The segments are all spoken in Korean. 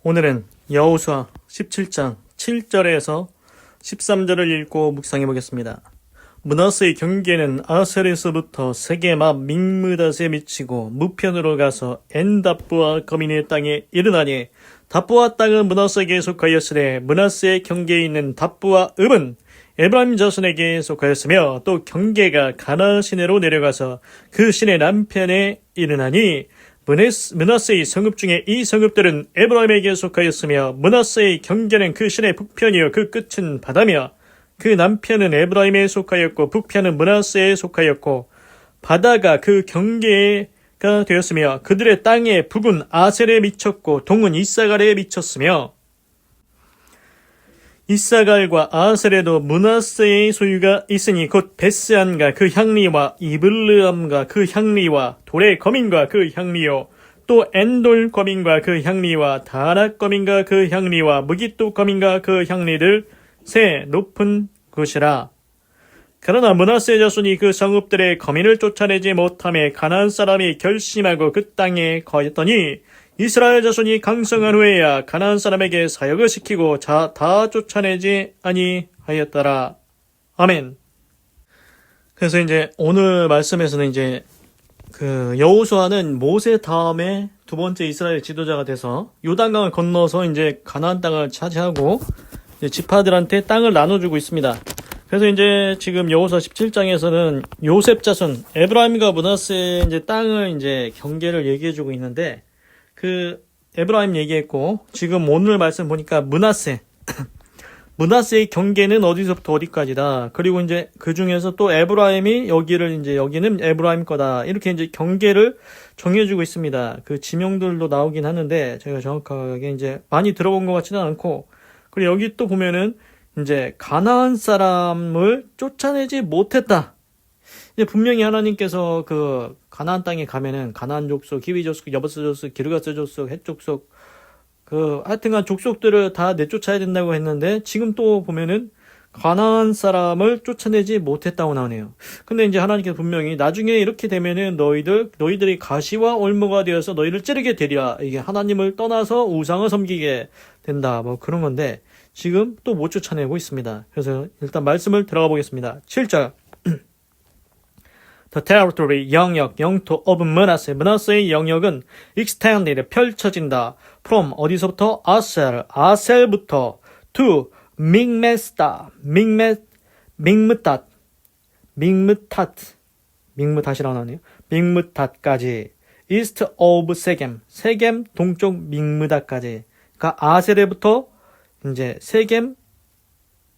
오늘은 여호수아 17장 7절에서 13절을 읽고 묵상해 보겠습니다. 므낫세의 경계는 아셀에서부터 세게마 믹므닷에 미치고 무편으로 가서 엔다프와 거민의 땅에 이르나니 답부와 땅은 므낫세에게 속하였으되 므낫세의 경계에 있는 답부와 읍은 에브라임 자손에게 속하였으며 또 경계가 가나안 시내로 내려가서 그 시내 남편에 이르나니 므낫세의 성읍 중에 이 성읍들은 에브라임에게 속하였으며 므낫세의 경계는 그 시내 북편이요 그 끝은 바다며 그 남편은 에브라임에 속하였고 북편은 므낫세에 속하였고 바다가 그 경계가 되었으며 그들의 땅의 북은 아셀에 미쳤고 동은 이사갈에 미쳤으며 이사갈과 아셀에도 므낫세의 소유가 있으니 곧 베스안과 그 향리와 이블르암과 그 향리와 돌의 거민과 그 향리요 또 엔돌 거민과 그 향리와 다락 거민과 그 향리와 무기또 거민과 그 향리들 새 높은 곳이라. 그러나 므낫세 자손이 그 성읍들의 거민을 쫓아내지 못하며 가나안 사람이 결심하고 그 땅에 거했더니 이스라엘 자손이 강성한 후에야 가나안 사람에게 사역을 시키고 다 쫓아내지 아니하였더라. 아멘. 그래서 이제 오늘 말씀에서는 이제 그 여호수아는 모세 다음에 두 번째 이스라엘 지도자가 돼서 요단강을 건너서 이제 가나안 땅을 차지하고 이제 지파들한테 땅을 나눠주고 있습니다. 그래서 이제 지금 여호수아 17장에서는 요셉 자손 에브라임과 므낫세 이제 땅을 이제 경계를 얘기해주고 있는데 그 에브라임 얘기했고 지금 오늘 말씀 보니까 므낫세 므낫세의 경계는 어디서부터 어디까지다. 그리고 이제 그 중에서 또 에브라임이 여기는 에브라임 거다. 이렇게 이제 경계를 정해주고 있습니다. 그 지명들도 나오긴 하는데 제가 정확하게 이제 많이 들어본 것 같지는 않고 그리고 여기 또 보면은 이제 가나안 사람을 쫓아내지 못했다. 이제 분명히 하나님께서 그 가나안 땅에 가면은 가나안 족속, 히위 족속, 여부스 족속, 기르가스 족속, 헷 족속 그 하여튼간 족속들을 다 내쫓아야 된다고 했는데 지금 또 보면은 가나안 사람을 쫓아내지 못했다고 나오네요. 근데 이제 하나님께서 분명히 나중에 이렇게 되면은 너희들이 가시와 올무가 되어서 너희를 찌르게 되리라. 이게 하나님을 떠나서 우상을 섬기게 된다. 뭐 그런 건데 지금 또 못 쫓아내고 있습니다. 그래서 일단 말씀을 들어가 보겠습니다. 7절. The territory, 영역, 영토 of Manasseh. Manasseh의 영역은 extended, 펼쳐진다. From, 어디서부터? 아셀부터 to 믹메스다, 믹므탓이라고 나오네요. 믹므탓까지. east of 세겜 동쪽 믹므닷까지. 그러니까 아셀에부터 이제 세겜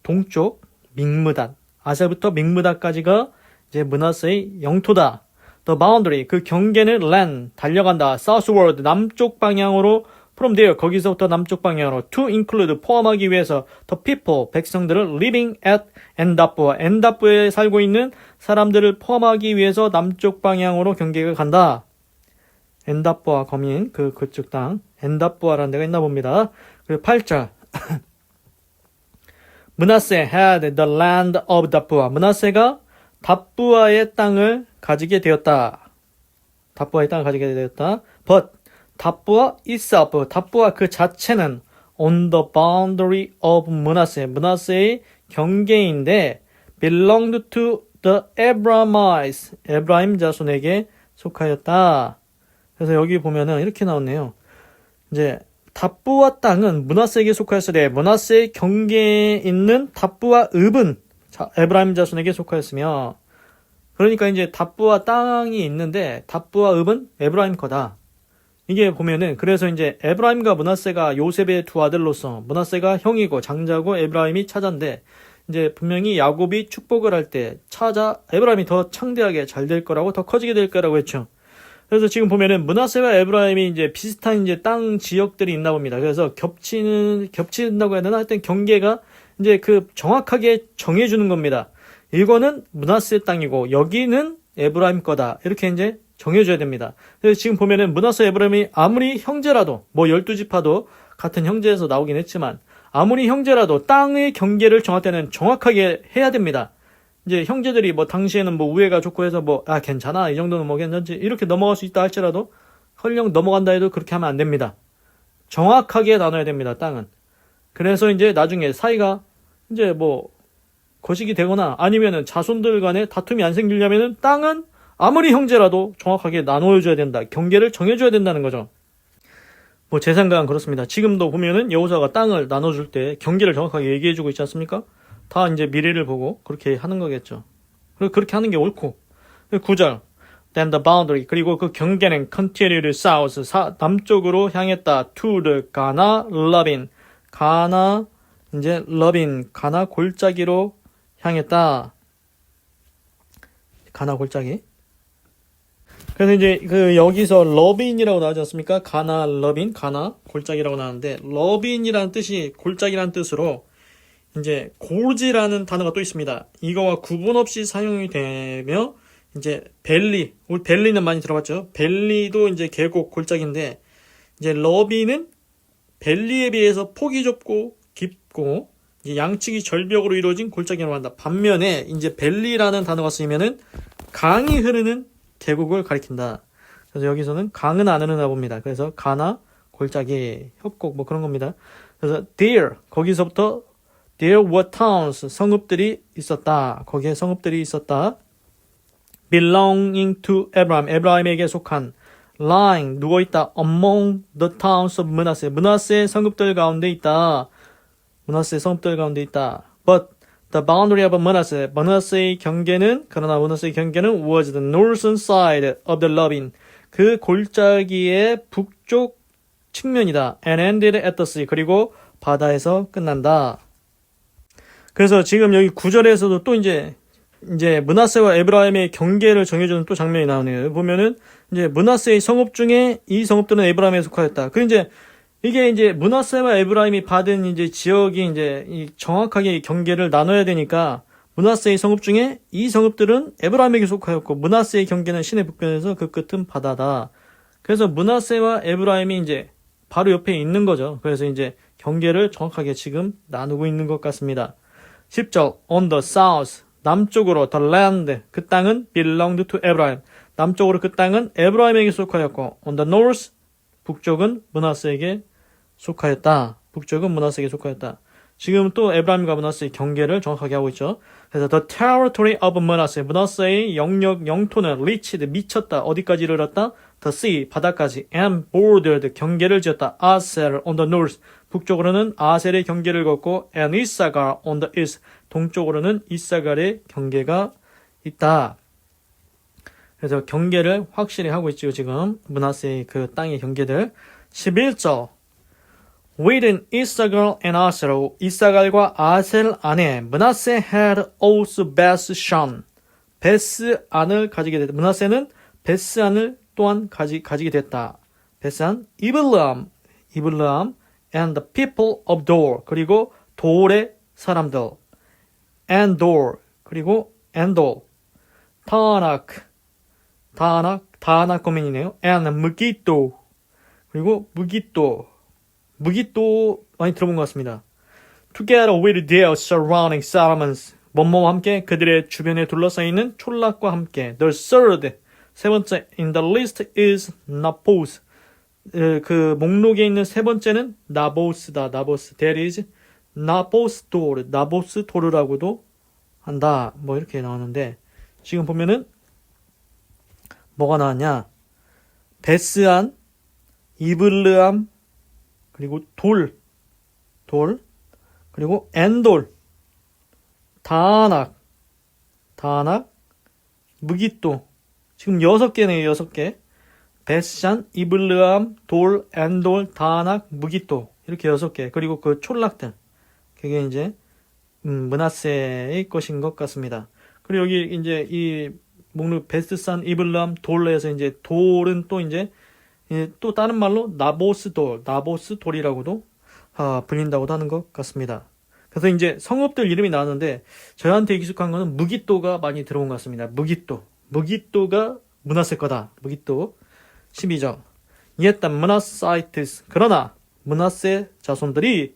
동쪽 믹므닷, 아셀부터 믹므닷까지가 이제 므낫세의 영토다. The boundary, 그 경계는 land, 달려간다. southward, 남쪽 방향으로 from there, 거기서부터 남쪽 방향으로 to include, 포함하기 위해서 the people, 백성들을 living at 엔다프에 살고 있는 사람들을 포함하기 위해서 남쪽 방향으로 경계가 간다. 엔다프와 거민, 그쪽 땅, 엔다프아라는 데가 있나 봅니다. 그리고 8절. 므낫세 had the land of 답부아. 므낫세가 답부아의 땅을 가지게 되었다. 답부아의 땅을 가지게 되었다. But 답부아 itself, 답부아 그 자체는 on the boundary of 므낫세의 경계인데 belonged to the Abramites, 에브라임 자손에게 속하였다. 그래서 여기 보면은 이렇게 나오네요. 이제 답부아 땅은 므낫세에게 속하였으되 므낫세의 경계에 있는 답부아 읍은 에브라임 자손에게 속하였으며, 그러니까 이제 답부아 땅이 있는데 답부아 읍은 에브라임 거다. 이게 보면은 그래서 이제 에브라임과 므낫세가 요셉의 두 아들로서 므낫세가 형이고 장자고 에브라임이 차자인데 이제 분명히 야곱이 축복을 할 때 에브라임이 더 창대하게 잘 될 거라고 더 커지게 될 거라고 했죠. 그래서 지금 보면은 므낫세와 에브라임이 이제 비슷한 이제 땅 지역들이 있나 봅니다. 그래서 겹친다고 해야 되나? 하여튼 경계가 이제 그 정확하게 정해주는 겁니다. 이거는 므낫세 땅이고 여기는 에브라임 거다. 이렇게 이제 정해줘야 됩니다. 그래서 지금 보면은 므낫세 에브라임이 아무리 형제라도 뭐 12지파도 같은 형제에서 나오긴 했지만 아무리 형제라도 땅의 경계를 정할 때는 정확하게 해야 됩니다. 이제 형제들이 뭐 당시에는 뭐 우애가 좋고 해서 뭐 괜찮아 이 정도는 뭐 괜찮지 이렇게 넘어갈 수 있다 할지라도 헐령 넘어간다 해도 그렇게 하면 안 됩니다. 정확하게 나눠야 됩니다. 땅은. 그래서 이제 나중에 사이가 이제 뭐 거식이 되거나 아니면은 자손들 간에 다툼이 안 생기려면은 땅은 아무리 형제라도 정확하게 나눠줘야 된다. 경계를 정해줘야 된다는 거죠. 뭐 제 생각은 그렇습니다. 지금도 보면은 여호수아가 땅을 나눠줄 때 경계를 정확하게 얘기해주고 있지 않습니까? 다 이제 미래를 보고 그렇게 하는 거겠죠. 그리고 그렇게 하는 게 옳고. 9절. Then the boundary. 그리고 그 경계는 continued south. 남쪽으로 향했다. To the 가나 러빈. 가나 이제 러빈. 가나 골짜기로 향했다. 가나 골짜기. 그래서 이제 그 여기서 러빈이라고 나오지 않습니까? 가나 러빈. 가나 골짜기라고 나오는데 러빈이라는 뜻이 골짜기라는 뜻으로 이제 고지라는 단어가 또 있습니다. 이거와 구분 없이 사용이 되며 이제 밸리, 우리 밸리는 많이 들어봤죠? 밸리도 이제 계곡, 골짜기인데 이제 러비는 밸리에 비해서 폭이 좁고 깊고 이제 양측이 절벽으로 이루어진 골짜기라고 한다. 반면에 이제 밸리라는 단어가 쓰이면은 강이 흐르는 계곡을 가리킨다. 그래서 여기서는 강은 안 흐르나 봅니다. 그래서 가나, 골짜기, 협곡 뭐 그런 겁니다. 그래서 there, 거기서부터 there were towns, 성읍들이 있었다. 거기에 성읍들이 있었다. belonging to Abraham, 에브라임에게 속한 lying, 누워있다. among the towns of Manasseh, 므낫세의 성읍들 가운데 있다. 므낫세의 성읍들 가운데 있다. but the boundary of Manasseh, 므낫세의 경계는 그러나 므낫세의 경계는 was the northern side of the Lovin, 그 골짜기의 북쪽 측면이다. and ended at the sea, 그리고 바다에서 끝난다. 그래서 지금 여기 9절에서도 또 이제 므낫세와 에브라임의 경계를 정해주는 또 장면이 나오네요. 보면은 이제 므낫세의 성읍 중에 이 성읍들은 에브라임에 속하였다. 그 이게 이제 므낫세와 에브라임이 받은 이제 지역이 이제 이 정확하게 경계를 나눠야 되니까 므낫세의 성읍 중에 이 성읍들은 에브라임에게 속하였고 므낫세의 경계는 시내 북변에서 그 끝은 바다다. 그래서 므낫세와 에브라임이 이제 바로 옆에 있는 거죠. 그래서 이제 경계를 정확하게 지금 나누고 있는 것 같습니다. 10절 on the south, 남쪽으로 the land, 그 땅은 belonged to Abraham, 남쪽으로 그 땅은 에브라임에게 속하였고 on the north, 북쪽은 므낫세에게 속하였다. 북쪽은 므낫세에게 속하였다. 지금 또 에브라임과 므낫세의 경계를 정확하게 하고 있죠. 그래서 the territory of Manasseh, 므낫세의 영토는 reached, 미쳤다. 어디까지 이르렀다? the sea, 바다까지, and bordered, 경계를 지었다. 아셀 on the north, 북쪽으로는 아셀의 경계를 걷고 and 이사갈 on the east, 동쪽으로는 이사갈의 경계가 있다. 그래서 경계를 확실히 하고 있죠. 지금 므낫세의 그 땅의 경계들. 11절 Within 이사갈 and 아셀, 이사갈과 아셀 안에 므낫세 had also 베스산, 베스안을 가지게 됐다. 므낫세는 베스안을 또한 가지게 됐다. 베스안, 이블람 and the people of Dor, 그리고 돌의 사람들, and Dor, 그리고 엔돌, 다낙 거민이네요. and 무기또, 그리고 무기또 많이 들어본 것 같습니다. Together with their surrounding settlements, 뭐뭐와 함께 그들의 주변에 둘러싸여 있는 촌락과 함께. The third, 세 번째 in the list is 나보스. 그 목록에 있는 세 번째는 나보스다. 나보스. That is 나보스 도르. 나보스 도르라고도 한다. 뭐 이렇게 나오는데 지금 보면은 뭐가 나왔냐? 베스안, 이블르암, 그리고 돌, 그리고 엔돌, 다낙, 무기또. 지금 6개네요, 6개. 베스산, 이블르암, 돌, 엔돌, 다낙, 무기또. 이렇게 6개. 그리고 그 촌락들. 그게 이제, 므낫세의 것인 것 같습니다. 그리고 여기 이제 이 목록 베스산, 이블르암, 돌에서 이제 돌은 또 이제 또 다른 말로 나보스 돌이라고도 불린다고도 하는 것 같습니다. 그래서 이제 성읍들 이름이 나왔는데 저한테 익숙한 거는 무기또가 많이 들어온 것 같습니다. 무기또가 므낫세 거다. 무기또. 12절. Yet the Manassites, 그러나 므낫세 자손들이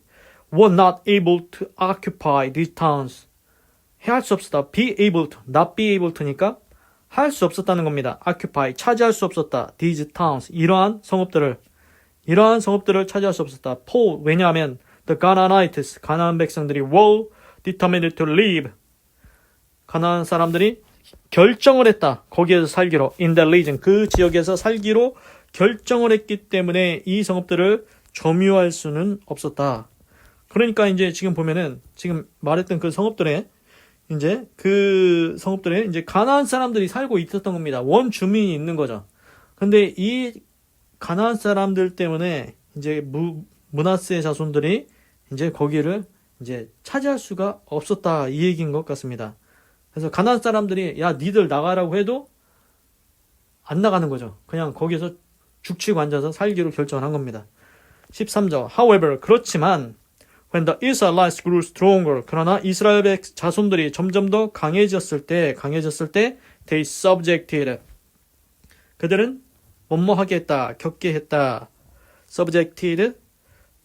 were not able to occupy these towns. 할 수 없었다. be able to, not be able to니까 할 수 없었다는 겁니다. occupy, 차지할 수 없었다. these towns, 이러한 성읍들을. 이러한 성읍들을 차지할 수 없었다. 왜냐하면 the Canaanites, 가나안 백성들이 were determined to live. 가나안 사람들이 결정을 했다. 거기에서 살기로. in that region, 그 지역에서 살기로 결정을 했기 때문에 이 성읍들을 점유할 수는 없었다. 그러니까 이제 지금 보면은 지금 말했던 그 성읍들에 이제 가나안 사람들이 살고 있었던 겁니다. 원주민이 있는 거죠. 근데 이 가나안 사람들 때문에 이제 므낫세의 자손들이 이제 거기를 이제 차지할 수가 없었다, 이 얘기인 것 같습니다. 그래서 가나안 사람들이 야 니들 나가라고 해도 안 나가는 거죠. 그냥 거기서 죽치고 앉아서 살기로 결정을 한 겁니다. 13절. However, 그렇지만 when the Israelites grew stronger, 그러나 이스라엘 자손들이 점점 더 강해졌을 때 they subjected, 그들은 뭐뭐하게 했다, 겪게 했다. subjected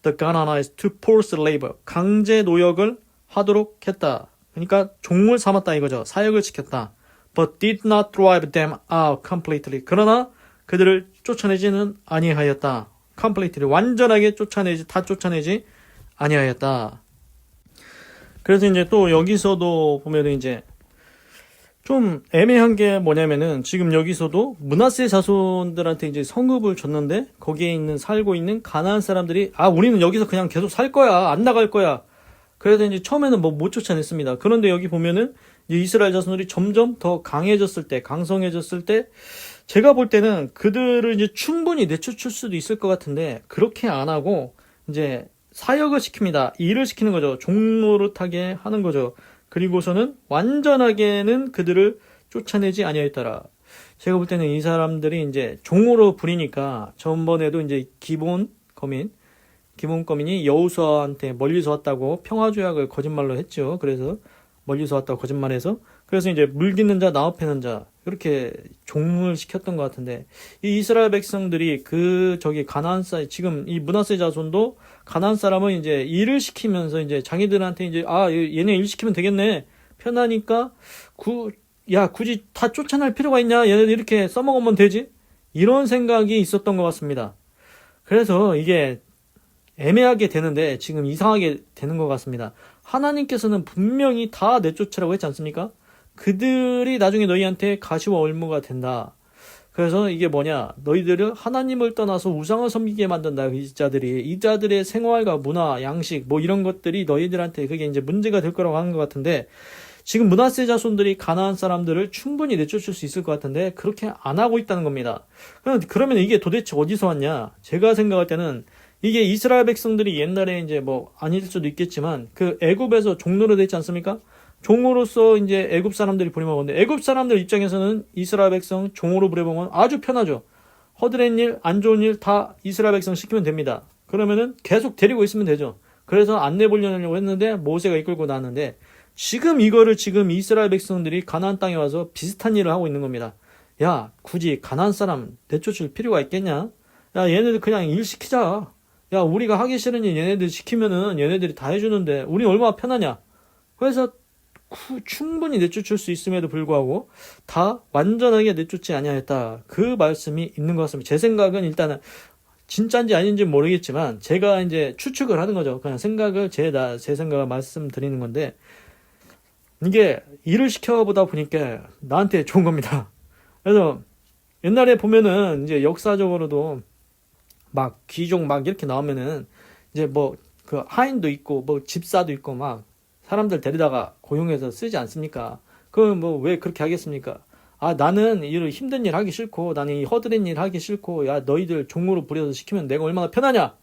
the Canaanites to forced labor, 강제 노역을 하도록 했다. 그러니까 종을 삼았다 이거죠. 사역을 시켰다. But did not drive them out completely. 그러나 그들을 쫓아내지는 아니하였다. completely, 완전하게 쫓아내지 아니하였다. 그래서 이제 또 여기서도 보면은 이제 좀 애매한 게 뭐냐면은 지금 여기서도 므낫세 자손들한테 이제 성읍을 줬는데 거기에 살고 있는 가나안 사람들이 우리는 여기서 그냥 계속 살 거야, 안 나갈 거야. 그래서 이제 처음에는 못 쫓아냈습니다. 그런데 여기 보면은 이제 이스라엘 자손들이 점점 더 강성해졌을 때 제가 볼 때는 그들을 이제 충분히 내쫓을 수도 있을 것 같은데 그렇게 안 하고 이제 사역을 시킵니다. 일을 시키는 거죠. 종노릇하게 하는 거죠. 그리고서는 완전하게는 그들을 쫓아내지 아니하였더라. 제가 볼 때는 이 사람들이 이제 종으로 부리니까 전번에도 이제 기본 거민이 여호수아한테 멀리서 왔다고 평화조약을 거짓말로 했죠. 그래서 멀리서 왔다고 거짓말해서 그래서 이제 물깃는 자 나업해는 자 이렇게 종을 시켰던 것 같은데 이 이스라엘 백성들이 가나안 지금 이 므낫세 자손도 가나안 사람은 이제 일을 시키면서 이제 자기들한테 이제 얘네 일 시키면 되겠네, 편하니까 굳이 다 쫓아낼 필요가 있냐, 얘네들 이렇게 써먹으면 되지, 이런 생각이 있었던 것 같습니다. 그래서 이게 애매하게 되는데 지금 이상하게 되는 것 같습니다. 하나님께서는 분명히 다 내쫓으라고 했지 않습니까? 그들이 나중에 너희한테 가시와 올무가 된다. 그래서 이게 뭐냐, 너희들을 하나님을 떠나서 우상을 섬기게 만든다. 이 자들의 생활과 문화, 양식 이런 것들이 너희들한테 그게 이제 문제가 될 거라고 하는 것 같은데 지금 므낫세 자손들이 가나안 사람들을 충분히 내쫓을 수 있을 것 같은데 그렇게 안 하고 있다는 겁니다. 그러면 이게 도대체 어디서 왔냐? 제가 생각할 때는 이게 이스라엘 백성들이 옛날에 이제 아닐 수도 있겠지만 그 애굽에서 종노릇 했지 않습니까? 종으로서 이제 애굽 사람들이 부려먹었는데 애굽 사람들 입장에서는 이스라엘 백성 종으로 부려먹으면 아주 편하죠. 허드렛 일, 안 좋은 일 다 이스라엘 백성 시키면 됩니다. 그러면은 계속 데리고 있으면 되죠. 그래서 안 내보려고 했는데 모세가 이끌고 나왔는데 지금 이스라엘 백성들이 가나안 땅에 와서 비슷한 일을 하고 있는 겁니다. 야, 굳이 가나안 사람 내쫓을 필요가 있겠냐? 야, 얘네들 그냥 일 시키자. 야, 우리가 하기 싫은 일 얘네들 시키면은 얘네들이 다 해주는데 우리 얼마나 편하냐? 그래서 충분히 내쫓을 수 있음에도 불구하고 다 완전하게 내쫓지 아니하였다. 그 말씀이 있는 것 같습니다. 제 생각은 일단은 진짜인지 아닌지 모르겠지만 제가 이제 추측을 하는 거죠. 그냥 제 생각을 말씀드리는 건데 이게 일을 시켜보다 보니까 나한테 좋은 겁니다. 그래서 옛날에 보면은 이제 역사적으로도 귀족 이렇게 나오면은 이제 그 하인도 있고 집사도 있고 사람들 데리다가 고용해서 쓰지 않습니까? 그럼 왜 그렇게 하겠습니까? 나는 이런 힘든 일 하기 싫고 나는 이 허드렛 일 하기 싫고 야 너희들 종으로 부려서 시키면 내가 얼마나 편하냐?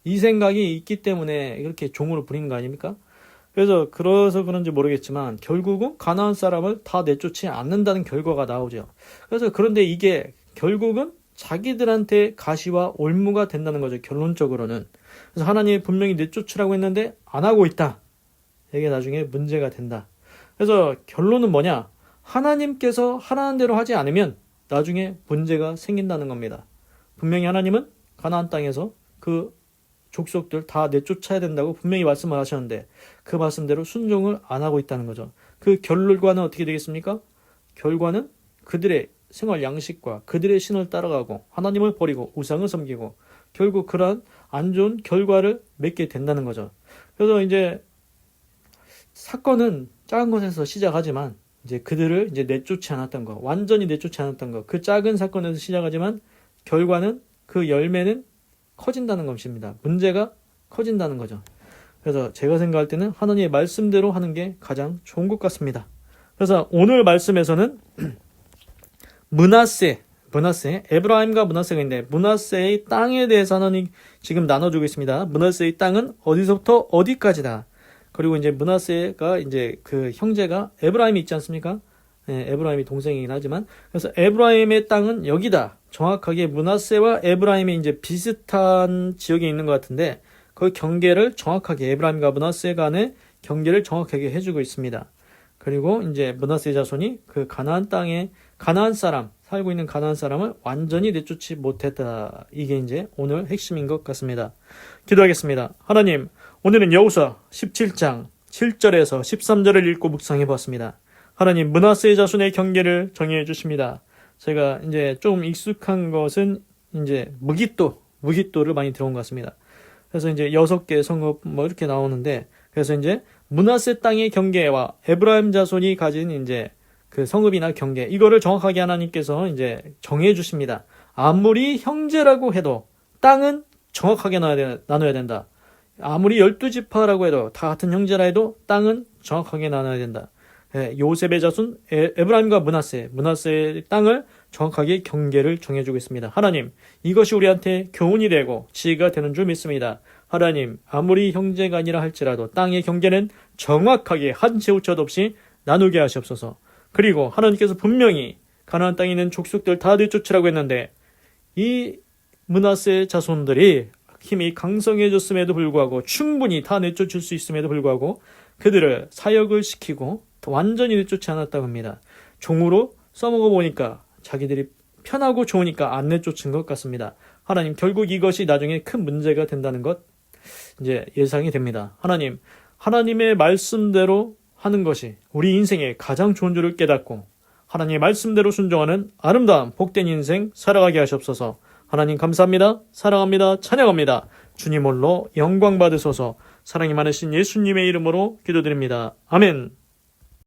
이 생각이 있기 때문에 이렇게 종으로 부리는 거 아닙니까? 그래서 그런지 모르겠지만 결국은 가나안 사람을 다 내쫓지 않는다는 결과가 나오죠. 그래서 그런데 이게 결국은 자기들한테 가시와 올무가 된다는 거죠. 결론적으로는. 그래서 하나님이 분명히 내쫓으라고 했는데 안 하고 있다. 이게 나중에 문제가 된다. 그래서 결론은 뭐냐? 하나님께서 하라는 대로 하지 않으면 나중에 문제가 생긴다는 겁니다. 분명히 하나님은 가나안 땅에서 그 족속들 다 내쫓아야 된다고 분명히 말씀을 하셨는데 그 말씀대로 순종을 안 하고 있다는 거죠. 그 결과는 어떻게 되겠습니까? 결과는 그들의 생활 양식과 그들의 신을 따라가고 하나님을 버리고 우상을 섬기고 결국 그러한 안 좋은 결과를 맺게 된다는 거죠. 그래서 이제 사건은 작은 것에서 시작하지만 이제 그들을 이제 내쫓지 않았던 거, 완전히 내쫓지 않았던 거, 그 작은 사건에서 시작하지만 결과는 그 열매는 커진다는 것입니다. 문제가 커진다는 거죠. 그래서 제가 생각할 때는 하나님의 말씀대로 하는 게 가장 좋은 것 같습니다. 그래서 오늘 말씀에서는 므낫세, 에브라임과 므낫세가 있는데 므낫세의 땅에 대해서 하나님 지금 나눠주고 있습니다. 므낫세의 땅은 어디서부터 어디까지다. 그리고 이제 므낫세가 이제 그 형제가 에브라임이 있지 않습니까? 예, 에브라임이 동생이긴 하지만 그래서 에브라임의 땅은 여기다. 정확하게 므낫세와 에브라임이 이제 비슷한 지역에 있는 것 같은데 그 경계를 정확하게 에브라임과 므낫세 간의 경계를 정확하게 해주고 있습니다. 그리고 이제 므낫세 자손이 그 가나안 땅에 가나안 사람 살고 있는 가나안 사람을 완전히 내쫓지 못했다. 이게 이제 오늘 핵심인 것 같습니다. 기도하겠습니다. 하나님, 오늘은 여호수아 17장 7절에서 13절을 읽고 묵상해 보았습니다. 하나님, 므낫세 자손의 경계를 정해 주십니다. 제가 이제 좀 익숙한 것은 이제 무깃도를 많이 들어온 것 같습니다. 그래서 이제 6개 성읍 뭐 이렇게 나오는데 그래서 이제 므낫세 땅의 경계와 에브라임 자손이 가진 이제 그 성읍이나 경계 이거를 정확하게 하나님께서 이제 정해 주십니다. 아무리 형제라고 해도 땅은 정확하게 나눠야 된다. 아무리 12지파라고 해도 다 같은 형제라 해도 땅은 정확하게 나눠야 된다. 예, 요셉의 자손 에브라임과 므낫세의 땅을 정확하게 경계를 정해주고 있습니다. 하나님, 이것이 우리한테 교훈이 되고 지혜가 되는 줄 믿습니다. 하나님, 아무리 형제가 아니라 할지라도 땅의 경계는 정확하게 한 채 오차도 없이 나누게 하시옵소서. 그리고 하나님께서 분명히 가나안 땅에 있는 족속들 다 내쫓으라고 했는데 이 므낫세 자손들이 힘이 강성해졌음에도 불구하고 충분히 다 내쫓을 수 있음에도 불구하고 그들을 사역을 시키고 완전히 내쫓지 않았다고 합니다. 종으로 써먹어 보니까 자기들이 편하고 좋으니까 안 내쫓은 것 같습니다. 하나님, 결국 이것이 나중에 큰 문제가 된다는 것 이제 예상이 됩니다. 하나님, 하나님의 말씀대로 하는 것이 우리 인생의 가장 좋은 줄을 깨닫고 하나님의 말씀대로 순종하는 아름다운 복된 인생 살아가게 하시옵소서. 하나님 감사합니다. 사랑합니다. 찬양합니다. 주님 홀로 영광 받으소서. 사랑이 많으신 예수님의 이름으로 기도드립니다. 아멘.